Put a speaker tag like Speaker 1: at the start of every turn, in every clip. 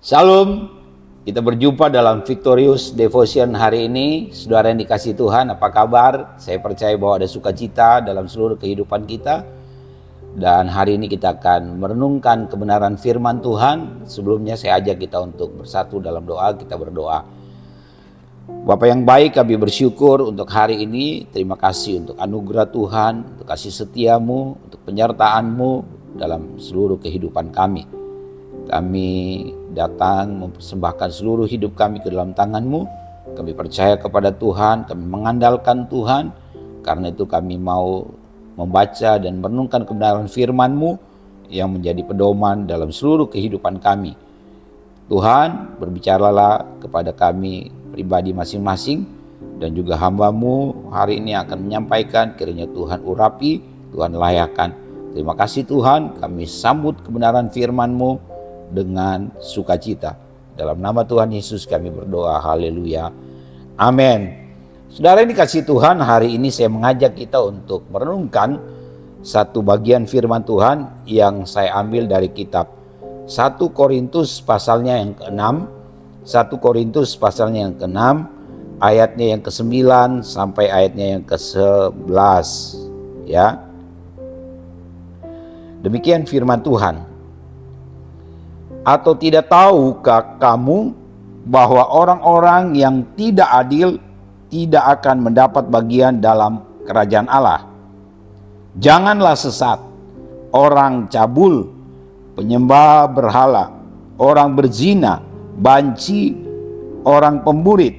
Speaker 1: Shalom, kita berjumpa dalam Victorious Devotion hari ini. Saudara yang dikasihi Tuhan, apa kabar? Saya percaya bahwa ada sukacita dalam seluruh kehidupan kita. Dan hari ini kita akan merenungkan kebenaran firman Tuhan. Sebelumnya saya ajak kita untuk bersatu dalam doa, kita berdoa. Bapa yang baik, kami bersyukur untuk hari ini. Terima kasih untuk anugerah Tuhan, untuk kasih setiamu, untuk penyertaan-Mu dalam seluruh kehidupan kami. Kami datang mempersembahkan seluruh hidup kami ke dalam tangan-Mu. Kami percaya kepada Tuhan, kami mengandalkan Tuhan. Karena itu kami mau membaca dan merenungkan kebenaran firman-Mu yang menjadi pedoman dalam seluruh kehidupan kami. Tuhan, berbicaralah kepada kami pribadi masing-masing dan juga hamba-Mu hari ini akan menyampaikan, kiranya Tuhan urapi, Tuhan layakan. Terima kasih Tuhan, kami sambut kebenaran firman-Mu dengan sukacita. Dalam nama Tuhan Yesus kami berdoa, haleluya, amin. Saudara yang dikasihi Tuhan, hari ini saya mengajak kita untuk merenungkan satu bagian firman Tuhan yang saya ambil dari kitab 1 Korintus pasalnya yang ke-6, 1 Korintus pasalnya yang ke-6, ayatnya yang ke-9 sampai ayatnya yang ke-11, ya. Demikian firman Tuhan. Atau tidak tahukah kamu bahwa orang-orang yang tidak adil tidak akan mendapat bagian dalam kerajaan Allah? Janganlah sesat, orang cabul, penyembah berhala, orang berzina, banci, orang pemburit,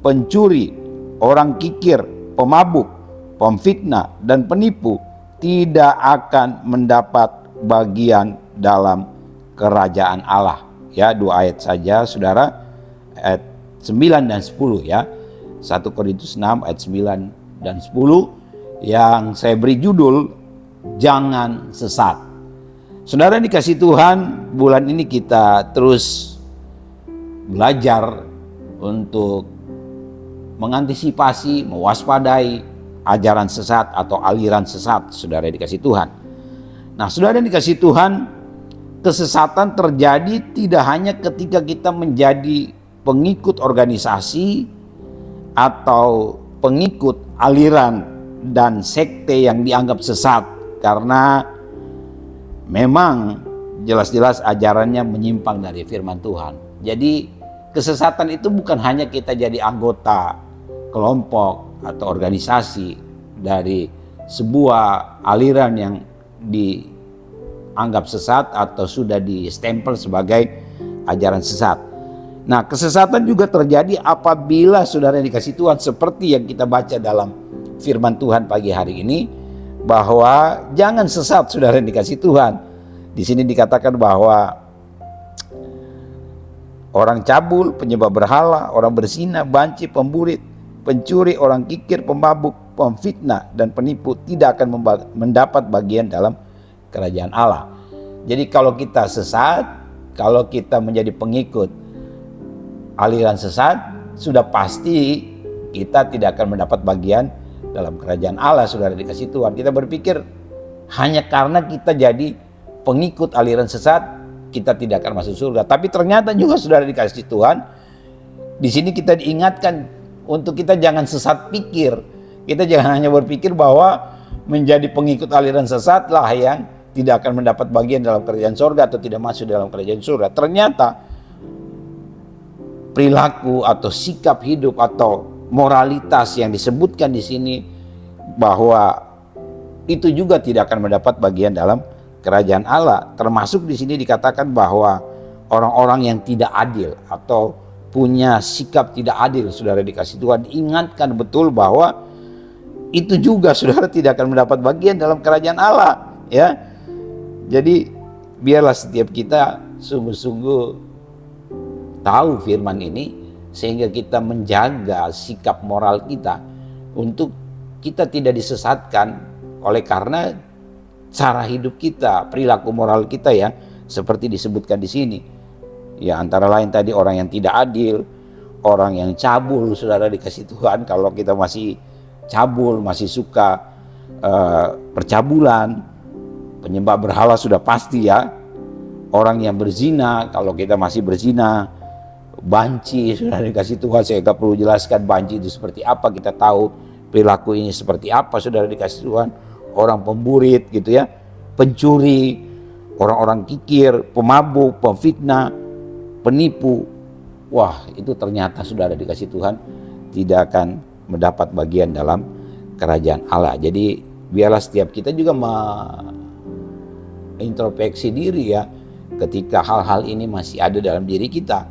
Speaker 1: pencuri, orang kikir, pemabuk, pemfitnah, dan penipu tidak akan mendapat bagian dalam kerajaan Allah. Ya, 2 ayat saja saudara, ayat 9 dan 10 ya. 1 Korintus 6 ayat 9 dan 10 yang saya beri judul jangan sesat. Saudara dikasih Tuhan, bulan ini kita terus belajar untuk mengantisipasi, mewaspadai ajaran sesat atau aliran sesat, saudara dikasih Tuhan. Nah, saudara dikasih Tuhan, kesesatan terjadi tidak hanya ketika kita menjadi pengikut organisasi atau pengikut aliran dan sekte yang dianggap sesat, karena memang jelas-jelas ajarannya menyimpang dari firman Tuhan. Jadi kesesatan itu bukan hanya kita jadi anggota kelompok atau organisasi dari sebuah aliran yang dianggap sesat atau sudah distempel sebagai ajaran sesat. Nah, kesesatan juga terjadi apabila saudara yang dikasih Tuhan, seperti yang kita baca dalam firman Tuhan pagi hari ini, bahwa jangan sesat saudara yang dikasih Tuhan. Di sini dikatakan bahwa orang cabul, penyembah berhala, orang berzina, banci, pemburit, pencuri, orang kikir, pemabuk, pemfitnah, dan penipu tidak akan mendapat bagian dalam kerajaan Allah. Jadi kalau kita sesat, kalau kita menjadi pengikut aliran sesat, sudah pasti kita tidak akan mendapat bagian dalam kerajaan Allah, saudara dikasih Tuhan. Kita berpikir hanya karena kita jadi pengikut aliran sesat, kita tidak akan masuk surga. Tapi ternyata juga saudara dikasih Tuhan, di sini kita diingatkan untuk kita jangan sesat pikir. Kita jangan hanya berpikir bahwa menjadi pengikut aliran sesat lah yang tidak akan mendapat bagian dalam kerajaan surga atau tidak masuk dalam kerajaan surga. Ternyata perilaku atau sikap hidup atau moralitas yang disebutkan di sini bahwa itu juga tidak akan mendapat bagian dalam kerajaan Allah. Termasuk di sini dikatakan bahwa orang-orang yang tidak adil atau punya sikap tidak adil, saudara dikasih Tuhan, diingatkan betul bahwa itu juga saudara tidak akan mendapat bagian dalam kerajaan Allah, ya. Jadi biarlah setiap kita sungguh-sungguh tahu firman ini, sehingga kita menjaga sikap moral kita untuk kita tidak disesatkan oleh karena cara hidup kita, perilaku moral kita ya, seperti disebutkan di sini. Ya, antara lain tadi orang yang tidak adil, orang yang cabul, saudara dikasih Tuhan. Kalau kita masih cabul, masih suka percabulan, penyembah berhala sudah pasti ya. orang yang berzina, kalau kita masih berzina, banci sudah dikasih Tuhan, saya gak perlu jelaskan banci itu seperti apa, kita tahu perilaku ini seperti apa, sudah dikasih Tuhan. Orang pemburit gitu ya, pencuri, orang-orang kikir, pemabuk, pemfitnah, penipu, wah itu ternyata sudah dikasih Tuhan tidak akan mendapat bagian dalam kerajaan Allah. Jadi biarlah setiap kita juga introspeksi diri ya, ketika hal-hal ini masih ada dalam diri kita,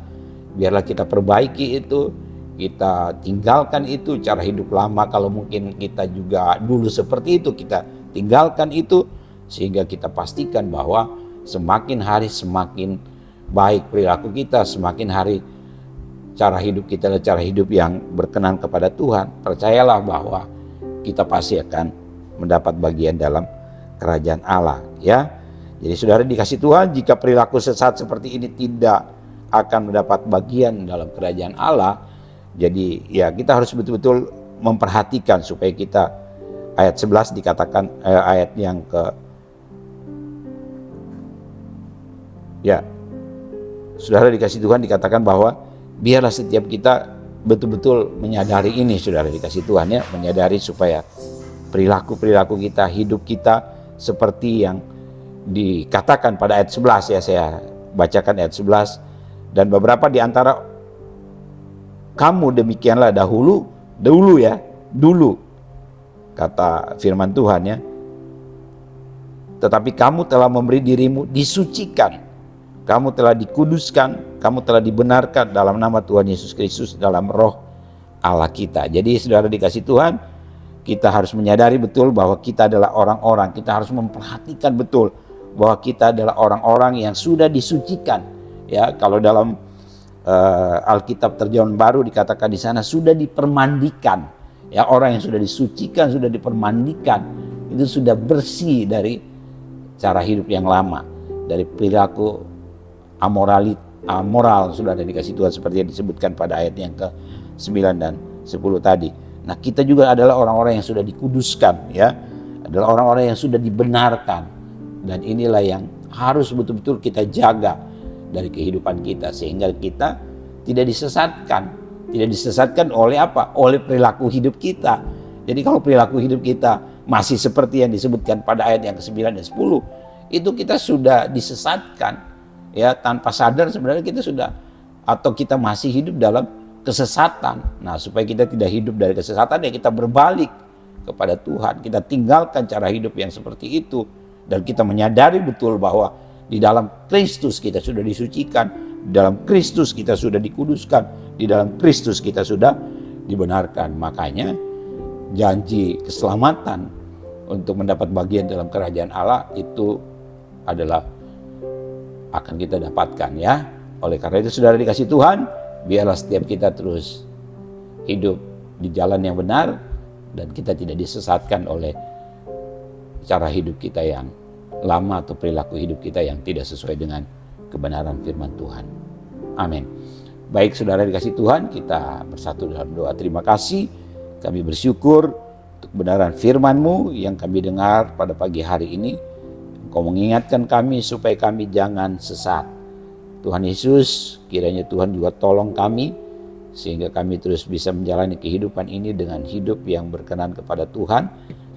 Speaker 1: biarlah kita perbaiki itu, kita tinggalkan itu cara hidup lama. Kalau mungkin kita juga dulu seperti itu, kita tinggalkan itu, sehingga kita pastikan bahwa semakin hari semakin baik perilaku kita, semakin hari cara hidup kita adalah cara hidup yang berkenan kepada Tuhan. Percayalah bahwa kita pasti akan mendapat bagian dalam kerajaan Allah ya. Jadi saudara dikasih Tuhan, jika perilaku sesat seperti ini tidak akan mendapat bagian dalam kerajaan Allah, jadi ya kita harus betul-betul memperhatikan supaya kita, ayat 11 dikatakan, ayat yang ke ya, saudara dikasih Tuhan dikatakan bahwa biarlah setiap kita betul-betul menyadari ini, saudara dikasih Tuhan ya, menyadari supaya perilaku-perilaku kita, hidup kita seperti yang dikatakan pada ayat 11 ya, saya bacakan ayat 11. Dan beberapa di antara kamu demikianlah dahulu kata firman Tuhan ya. Tetapi kamu telah memberi dirimu disucikan, kamu telah dikuduskan, kamu telah dibenarkan dalam nama Tuhan Yesus Kristus, dalam roh Allah kita. Jadi saudara dikasih Tuhan, kita harus menyadari betul bahwa kita adalah orang-orang, kita harus memperhatikan betul bahwa kita adalah orang-orang yang sudah disucikan. Ya, kalau dalam Alkitab Terjemahan Baru dikatakan di sana sudah dipermandikan. Ya, orang yang sudah disucikan, sudah dipermandikan, itu sudah bersih dari cara hidup yang lama, dari perilaku amoral sudah ada dikasih Tuhan seperti yang disebutkan pada ayat yang ke-9 dan 10 tadi. Nah, kita juga adalah orang-orang yang sudah dikuduskan ya, adalah orang-orang yang sudah dibenarkan. Dan inilah yang harus betul-betul kita jaga dari kehidupan kita, sehingga kita tidak disesatkan. Tidak disesatkan oleh apa? Oleh perilaku hidup kita. Jadi kalau perilaku hidup kita masih seperti yang disebutkan pada ayat yang ke-9 dan 10, itu kita sudah disesatkan. Ya, tanpa sadar sebenarnya kita sudah, atau kita masih hidup dalam kesesatan. Nah, supaya kita tidak hidup dari kesesatan, ya kita berbalik kepada Tuhan. Kita tinggalkan cara hidup yang seperti itu. Dan kita menyadari betul bahwa di dalam Kristus kita sudah disucikan, di dalam Kristus kita sudah dikuduskan, di dalam Kristus kita sudah dibenarkan. Makanya janji keselamatan untuk mendapat bagian dalam kerajaan Allah itu adalah akan kita dapatkan ya. Oleh karena itu saudara dikasih Tuhan, biarlah setiap kita terus hidup di jalan yang benar dan kita tidak disesatkan oleh cara hidup kita yang lama atau perilaku hidup kita yang tidak sesuai dengan kebenaran firman Tuhan. Amin. Baik saudara dikasih Tuhan, kita bersatu dalam doa terima kasih. Kami bersyukur untuk kebenaran firman-Mu yang kami dengar pada pagi hari ini. Engkau mengingatkan kami supaya kami jangan sesat. Tuhan Yesus, kiranya Tuhan juga tolong kami sehingga kami terus bisa menjalani kehidupan ini dengan hidup yang berkenan kepada Tuhan.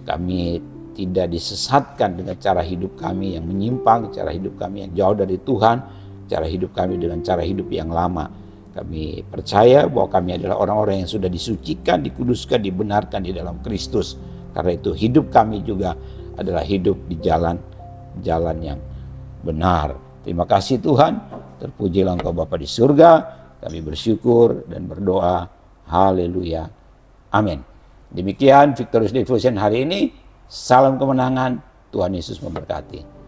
Speaker 1: Kami tidak disesatkan dengan cara hidup kami yang menyimpang, cara hidup kami yang jauh dari Tuhan, cara hidup kami dengan cara hidup yang lama. Kami percaya bahwa kami adalah orang-orang yang sudah disucikan, dikuduskan, dibenarkan di dalam Kristus. Karena itu hidup kami juga adalah hidup di jalan yang benar. Terima kasih Tuhan, terpujilah Engkau Bapa di surga. Kami bersyukur dan berdoa. Haleluya. Amin. Demikian Victorious Devotion hari ini. Salam kemenangan, Tuhan Yesus memberkati.